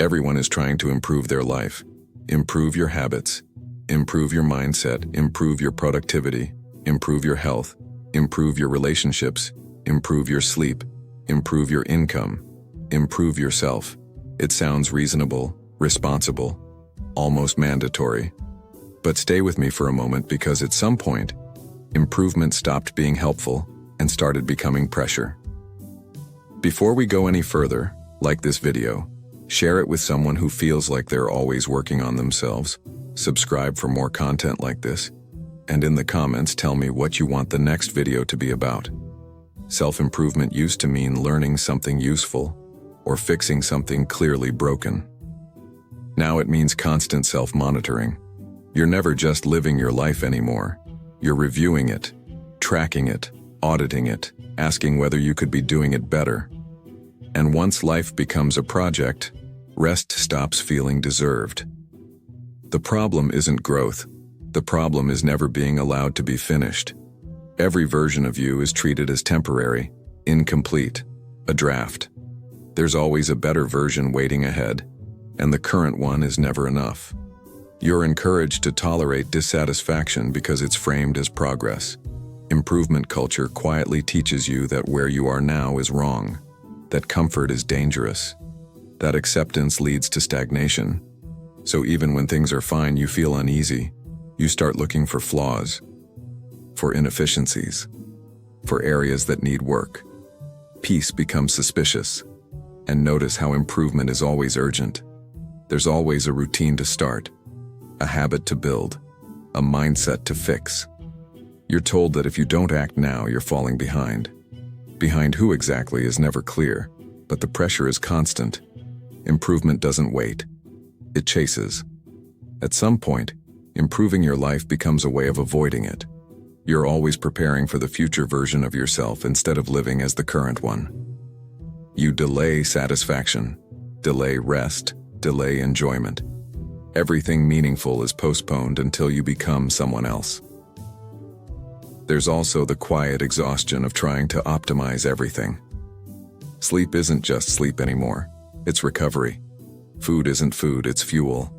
Everyone is trying to improve their life. Improve your habits. Improve your mindset. Improve your productivity. Improve your health. Improve your relationships. Improve your sleep. Improve your income. Improve yourself. It sounds reasonable, responsible, almost mandatory. But stay with me for a moment, because at some point, improvement stopped being helpful and started becoming pressure. Before we go any further, like this video, share it with someone who feels like they're always working on themselves, subscribe for more content like this, and in the comments tell me what you want the next video to be about. Self-improvement used to mean learning something useful or fixing something clearly broken. Now it means constant self-monitoring. You're never just living your life anymore. You're reviewing it, tracking it, auditing it, asking whether you could be doing it better. And once life becomes a project, rest stops feeling deserved. The problem isn't growth. The problem is never being allowed to be finished. Every version of you is treated as temporary, incomplete, a draft. There's always a better version waiting ahead, and the current one is never enough. You're encouraged to tolerate dissatisfaction because it's framed as progress. Improvement culture quietly teaches you that where you are now is wrong, that comfort is dangerous, that acceptance leads to stagnation. So even when things are fine, you feel uneasy. You start looking for flaws, for inefficiencies, for areas that need work. Peace becomes suspicious. And notice how improvement is always urgent. There's always a routine to start, a habit to build, a mindset to fix. You're told that if you don't act now, you're falling behind. Behind who exactly is never clear, but the pressure is constant. Improvement doesn't wait. It chases. At some point, improving your life becomes a way of avoiding it. You're always preparing for the future version of yourself instead of living as the current one. You delay satisfaction, delay rest, delay enjoyment. Everything meaningful is postponed until you become someone else. There's also the quiet exhaustion of trying to optimize everything. Sleep isn't just sleep anymore, it's recovery. Food isn't food, it's fuel.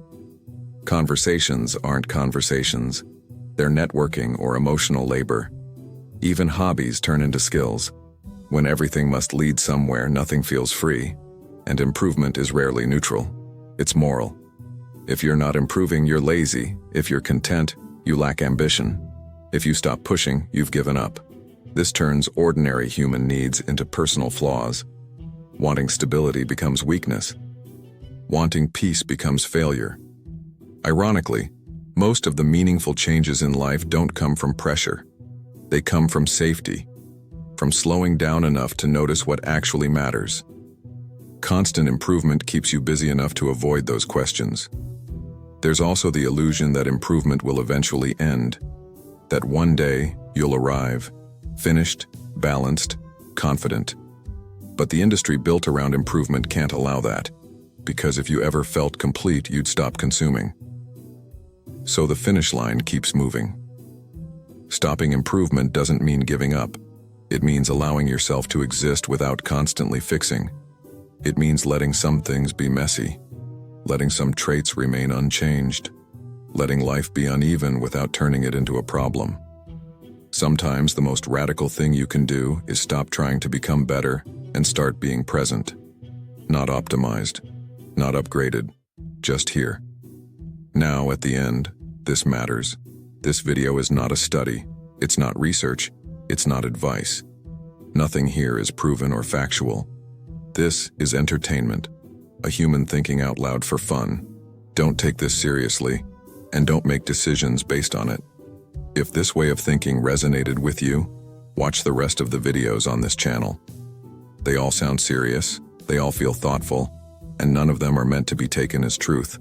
Conversations aren't conversations, they're networking or emotional labor. Even hobbies turn into skills. When everything must lead somewhere, nothing feels free, and improvement is rarely neutral. It's moral. If you're not improving, you're lazy. If you're content, you lack ambition. If you stop pushing, you've given up. This turns ordinary human needs into personal flaws. Wanting stability becomes weakness. Wanting peace becomes failure. Ironically, most of the meaningful changes in life don't come from pressure. They come from safety, from slowing down enough to notice what actually matters. Constant improvement keeps you busy enough to avoid those questions. There's also the illusion that improvement will eventually end, that one day you'll arrive, finished, balanced, confident. But the industry built around improvement can't allow that, because if you ever felt complete, you'd stop consuming. So the finish line keeps moving. Stopping improvement doesn't mean giving up. It means allowing yourself to exist without constantly fixing. It means letting some things be messy, letting some traits remain unchanged, letting life be uneven without turning it into a problem. Sometimes the most radical thing you can do is stop trying to become better and start being present. Not optimized, not upgraded, just here. Now, at the end, this matters. This video is not a study, it's not research, it's not advice. Nothing here is proven or factual. This is entertainment, a human thinking out loud for fun. Don't take this seriously, and don't make decisions based on it. If this way of thinking resonated with you, watch the rest of the videos on this channel. They all sound serious, they all feel thoughtful, and none of them are meant to be taken as truth.